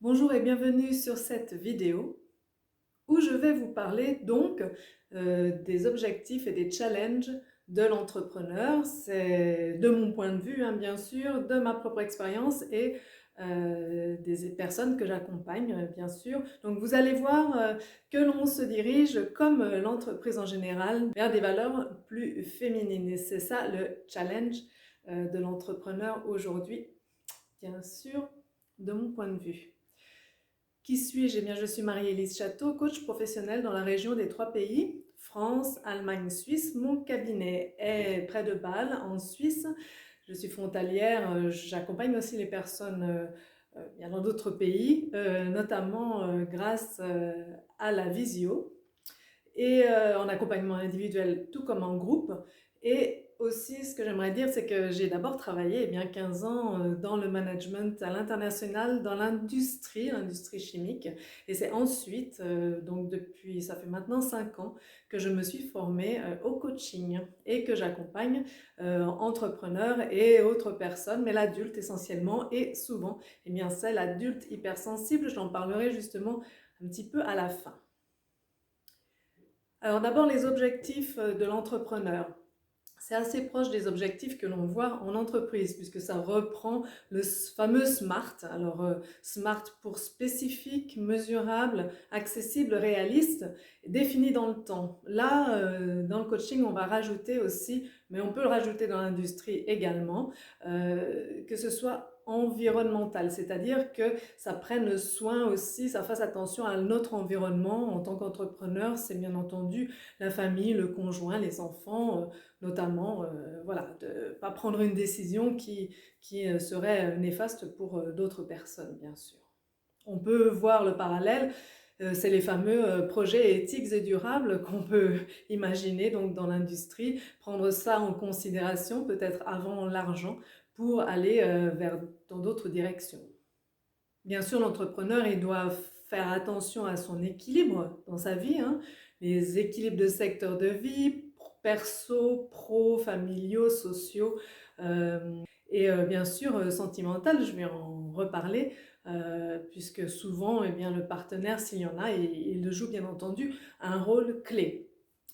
Bonjour et bienvenue sur cette vidéo où je vais vous parler donc des objectifs et des challenges de l'entrepreneur. C'est de mon point de vue, bien sûr, de ma propre expérience et des personnes que j'accompagne, bien sûr. Donc vous allez voir que l'on se dirige, comme l'entreprise en général, vers des valeurs plus féminines. Et c'est ça le challenge de l'entrepreneur aujourd'hui, bien sûr, de mon point de vue. Qui suis-je? Eh bien, je suis Marie-Élise Château, coach professionnel dans la région des 3 pays, France, Allemagne, Suisse. Mon cabinet est près de Bâle, en Suisse. Je suis frontalière, j'accompagne aussi les personnes bien dans d'autres pays, notamment grâce à la visio et en accompagnement individuel tout comme en groupe. Et aussi, ce que j'aimerais dire, c'est que j'ai d'abord travaillé 15 ans dans le management à l'international, dans l'industrie chimique. Et c'est ensuite, donc depuis, ça fait maintenant 5 ans, que je me suis formée au coaching et que j'accompagne entrepreneurs et autres personnes, mais l'adulte essentiellement, et souvent, c'est l'adulte hypersensible. J'en parlerai justement un petit peu à la fin. Alors d'abord, les objectifs de l'entrepreneur. C'est assez proche des objectifs que l'on voit en entreprise, puisque ça reprend le fameux SMART. Alors, SMART pour spécifique, mesurable, accessible, réaliste, défini dans le temps. Là, dans le coaching, on va rajouter aussi, mais on peut le rajouter dans l'industrie également, que ce soit environnemental, c'est-à-dire que ça prenne soin aussi, ça fasse attention à notre environnement en tant qu'entrepreneur. C'est bien entendu la famille, le conjoint, les enfants, notamment voilà, de ne pas prendre une décision qui serait néfaste pour d'autres personnes, bien sûr. On peut voir le parallèle, c'est les fameux projets éthiques et durables qu'on peut imaginer donc dans l'industrie, prendre ça en considération peut-être avant l'argent pour aller vers dans d'autres directions. Bien sûr, l'entrepreneur, il doit faire attention à son équilibre dans sa vie, les équilibres de secteur de vie, perso, pro, familiaux, sociaux, et bien sûr sentimental, je vais en reparler, puisque souvent le partenaire, s'il y en a, il joue bien entendu un rôle clé.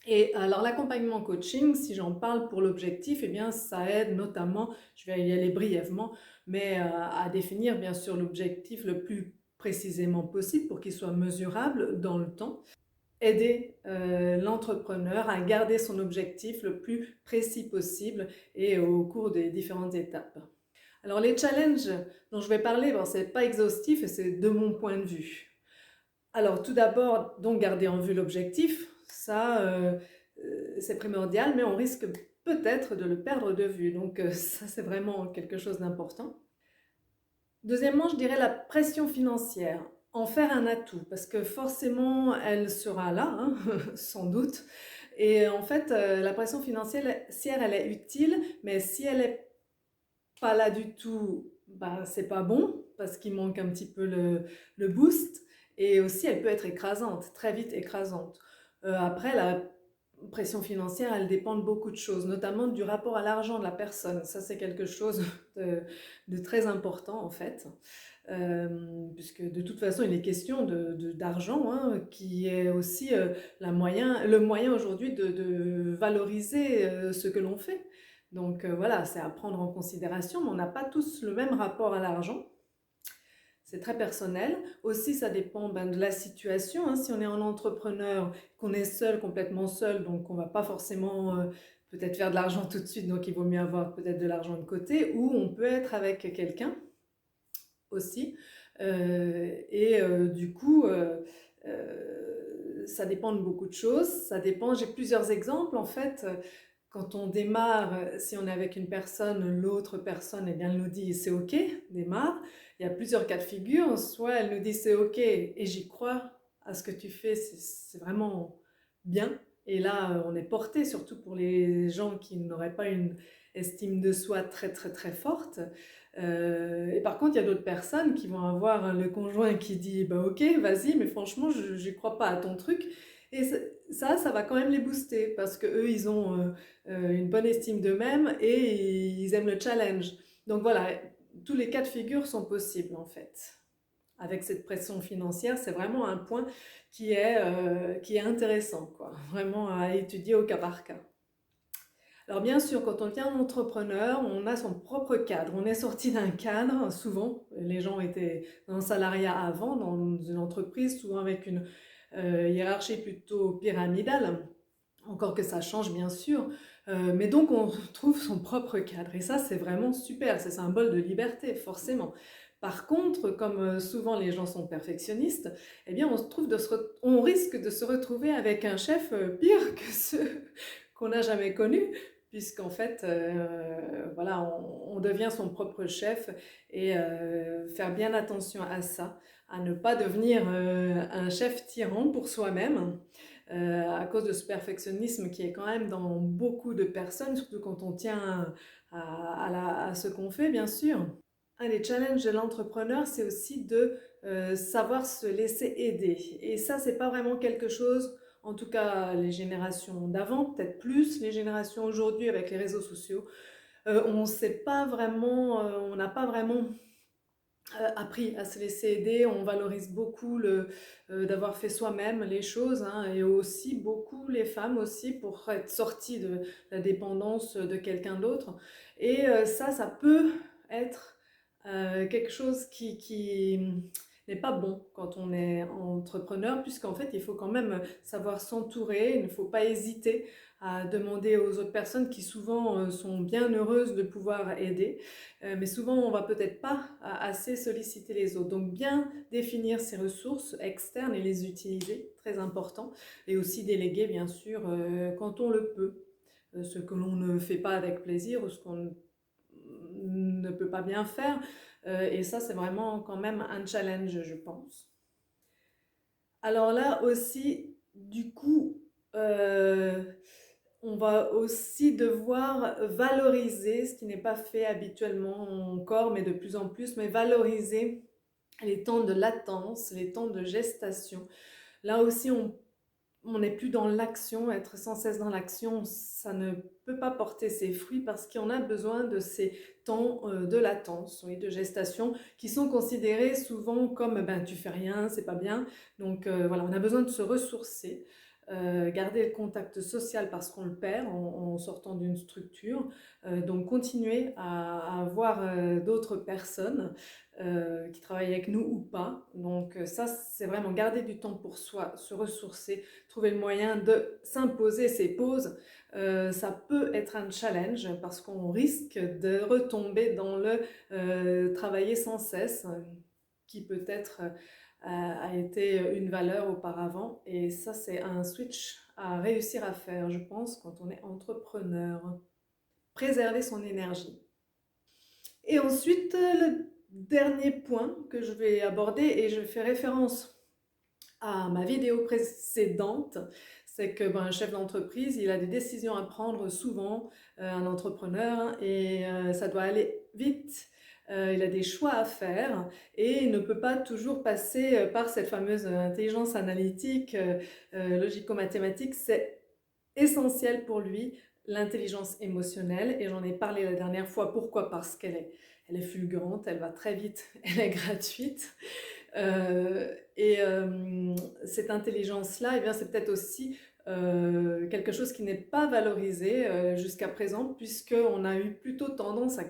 Et alors l'accompagnement coaching, si j'en parle pour l'objectif, ça aide notamment, je vais y aller brièvement, mais à définir bien sûr l'objectif le plus précisément possible pour qu'il soit mesurable dans le temps. Aider l'entrepreneur à garder son objectif le plus précis possible et au cours des différentes étapes. Alors les challenges dont je vais parler, ce n'est pas exhaustif et c'est de mon point de vue. Alors tout d'abord, donc garder en vue l'objectif, ça c'est primordial, mais on risque peut-être de le perdre de vue, donc ça c'est vraiment quelque chose d'important. Deuxièmement, je dirais la pression financière, en faire un atout, parce que forcément elle sera là, sans doute, et en fait la pression financière, elle est utile, mais si elle n'est pas là du tout, c'est pas bon, parce qu'il manque un petit peu le boost, et aussi elle peut être écrasante, très vite écrasante. Après, la pression financière, elle dépend de beaucoup de choses, notamment du rapport à l'argent de la personne. Ça, c'est quelque chose de très important en fait, puisque de toute façon, il est question d'argent, qui est aussi le moyen aujourd'hui de valoriser ce que l'on fait. Donc voilà, c'est à prendre en considération, mais on n'a pas tous le même rapport à l'argent. C'est très personnel. Aussi, ça dépend de la situation. Si on est en entrepreneur, qu'on est seul, complètement seul, donc on ne va pas forcément peut-être faire de l'argent tout de suite, donc il vaut mieux avoir peut-être de l'argent de côté, ou on peut être avec quelqu'un aussi. Du coup, ça dépend de beaucoup de choses. Ça dépend, j'ai plusieurs exemples en fait. Quand on démarre, si on est avec une personne, l'autre personne, elle nous dit c'est ok, démarre. Il y a plusieurs cas de figure. Soit elle nous dit c'est ok et j'y crois à ce que tu fais, c'est vraiment bien. Et là, on est porté, surtout pour les gens qui n'auraient pas une estime de soi très très très forte. Et par contre, il y a d'autres personnes qui vont avoir le conjoint qui dit bah ok, vas-y, mais franchement, je n'y crois pas à ton truc. Et ça va quand même les booster parce que eux, ils ont une bonne estime d'eux-mêmes et ils aiment le challenge. Donc voilà, tous les cas de figure sont possibles en fait. avec cette pression financière, c'est vraiment un point qui est intéressant, quoi, vraiment à étudier au cas par cas. Alors bien sûr, quand on devient entrepreneur, on a son propre cadre. On est sorti d'un cadre, souvent, les gens étaient dans le salariat avant, dans une entreprise, souvent avec une hiérarchie plutôt pyramidale, encore que ça change bien sûr, mais donc on trouve son propre cadre, et ça c'est vraiment super, c'est symbole de liberté, forcément. Par contre, comme souvent les gens sont perfectionnistes, eh bien on risque de se retrouver avec un chef pire que ceux qu'on n'a jamais connus, puisqu'en fait, voilà, on devient son propre chef, et faire bien attention à ça, à ne pas devenir un chef tyran pour soi-même, à cause de ce perfectionnisme qui est quand même dans beaucoup de personnes, surtout quand on tient à ce qu'on fait, bien sûr. Un des challenges de l'entrepreneur, c'est aussi de savoir se laisser aider. Et ça, c'est pas vraiment quelque chose, en tout cas les générations d'avant, peut-être plus les générations aujourd'hui avec les réseaux sociaux, on sait pas vraiment, on n'a pas vraiment appris à se laisser aider. On valorise beaucoup d'avoir fait soi-même les choses, hein, et aussi beaucoup les femmes aussi pour être sorties de la dépendance de quelqu'un d'autre. Et ça peut être quelque chose qui n'est pas bon quand on est entrepreneur, puisqu'en fait il faut quand même savoir s'entourer, il ne faut pas hésiter à demander aux autres personnes qui souvent sont bien heureuses de pouvoir aider. Mais souvent on va peut-être pas assez solliciter les autres. Donc bien définir ses ressources externes et les utiliser, très important. Et aussi déléguer bien sûr quand on le peut. Ce que l'on ne fait pas avec plaisir ou ce qu'on ne peut pas bien faire. Et ça c'est vraiment quand même un challenge, je pense. Alors là aussi, du coup, on va aussi devoir valoriser, ce qui n'est pas fait habituellement encore, mais de plus en plus, mais valoriser les temps de latence, les temps de gestation. Là aussi, on n'est plus dans l'action, être sans cesse dans l'action, ça ne peut pas porter ses fruits parce qu'on a besoin de ces temps de latence, oui, de gestation, qui sont considérés souvent comme ben, tu fais rien, c'est pas bien. Donc voilà, on a besoin de se ressourcer, garder le contact social parce qu'on le perd en sortant d'une structure, donc continuer à avoir d'autres personnes qui travaillent avec nous ou pas. Donc ça, c'est vraiment garder du temps pour soi, se ressourcer, trouver le moyen de s'imposer ces pauses. Ça peut être un challenge parce qu'on risque de retomber dans le travailler sans cesse, qui peut-être a été une valeur auparavant. Et ça, c'est un switch à réussir à faire, je pense, quand on est entrepreneur. Préserver son énergie. Et ensuite, le dernier point que je vais aborder, et je fais référence à ma vidéo précédente, c'est que ben, un chef d'entreprise, il a des décisions à prendre souvent, un entrepreneur, et ça doit aller vite. Il a des choix à faire et il ne peut pas toujours passer par cette fameuse intelligence analytique, logico-mathématique. C'est essentiel pour lui, l'intelligence émotionnelle, et j'en ai parlé la dernière fois. Pourquoi? Parce elle est fulgurante, elle va très vite, elle est gratuite. Et cette intelligence-là, eh bien, c'est peut-être aussi quelque chose qui n'est pas valorisé jusqu'à présent, puisqu'on a eu plutôt tendance à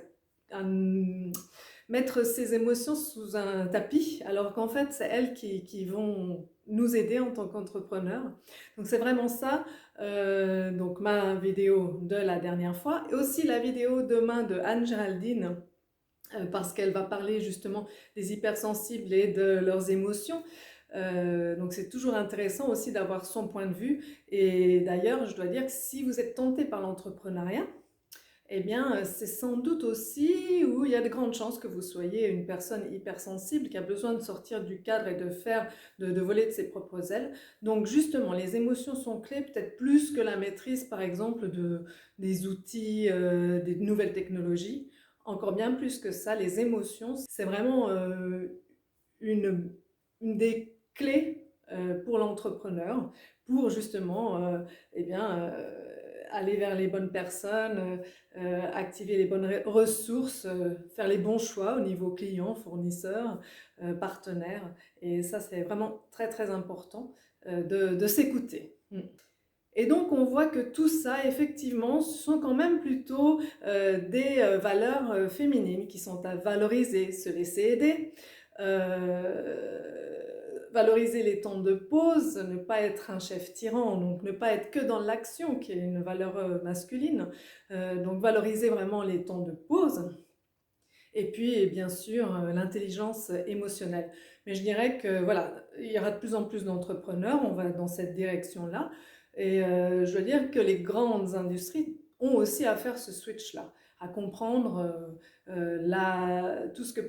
mettre ses émotions sous un tapis, alors qu'en fait, c'est elles qui vont nous aider en tant qu'entrepreneurs. Donc c'est vraiment ça, donc ma vidéo de la dernière fois, et aussi la vidéo demain de Anne-Géraldine, parce qu'elle va parler justement des hypersensibles et de leurs émotions. Donc c'est toujours intéressant aussi d'avoir son point de vue. Et d'ailleurs, je dois dire que si vous êtes tenté par l'entrepreneuriat, eh bien, c'est sans doute aussi où il y a de grandes chances que vous soyez une personne hypersensible qui a besoin de sortir du cadre et de voler de ses propres ailes. Donc justement, les émotions sont clés, peut-être plus que la maîtrise, par exemple, des outils, des nouvelles technologies. Encore bien plus que ça, les émotions, c'est vraiment une, une des clés pour l'entrepreneur, pour justement eh bien, aller vers les bonnes personnes, activer les bonnes ressources, faire les bons choix au niveau client, fournisseur, partenaire. Et ça, c'est vraiment très très important de s'écouter. Et donc, on voit que tout ça, effectivement, ce sont quand même plutôt des valeurs féminines qui sont à valoriser, se laisser aider, valoriser les temps de pause, ne pas être un chef tyran, donc ne pas être que dans l'action, qui est une valeur masculine, donc valoriser vraiment les temps de pause. Et puis, bien sûr, l'intelligence émotionnelle. Mais je dirais que voilà, il y aura de plus en plus d'entrepreneurs, on va dans cette direction-là. Et je veux dire que les grandes industries ont aussi à faire ce switch-là, à comprendre tout ce que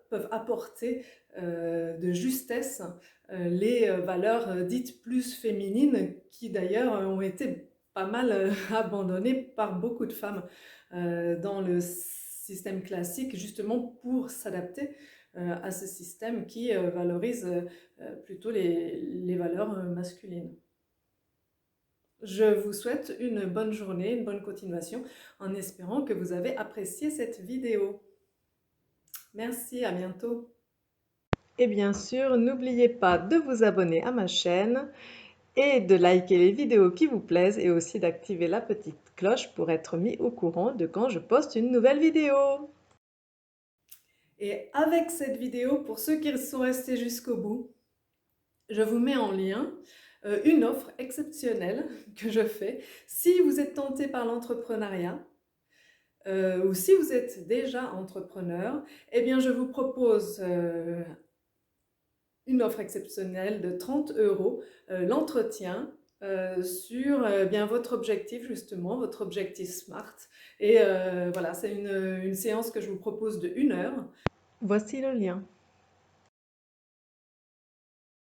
peuvent apporter de justesse les valeurs dites plus féminines, qui d'ailleurs ont été pas mal abandonnées par beaucoup de femmes dans le système classique, justement pour s'adapter à ce système qui valorise plutôt les valeurs masculines. Je vous souhaite une bonne journée, une bonne continuation, en espérant que vous avez apprécié cette vidéo. Merci, à bientôt. Et bien sûr, n'oubliez pas de vous abonner à ma chaîne et de liker les vidéos qui vous plaisent et aussi d'activer la petite cloche pour être mis au courant de quand je poste une nouvelle vidéo. Et avec cette vidéo, pour ceux qui sont restés jusqu'au bout, je vous mets en lien une offre exceptionnelle que je fais. Si vous êtes tenté par l'entrepreneuriat, ou si vous êtes déjà entrepreneur, eh bien je vous propose une offre exceptionnelle de 30 €, l'entretien sur bien votre objectif justement, votre objectif SMART. Et voilà, c'est une séance que je vous propose de 1 heure. Voici le lien.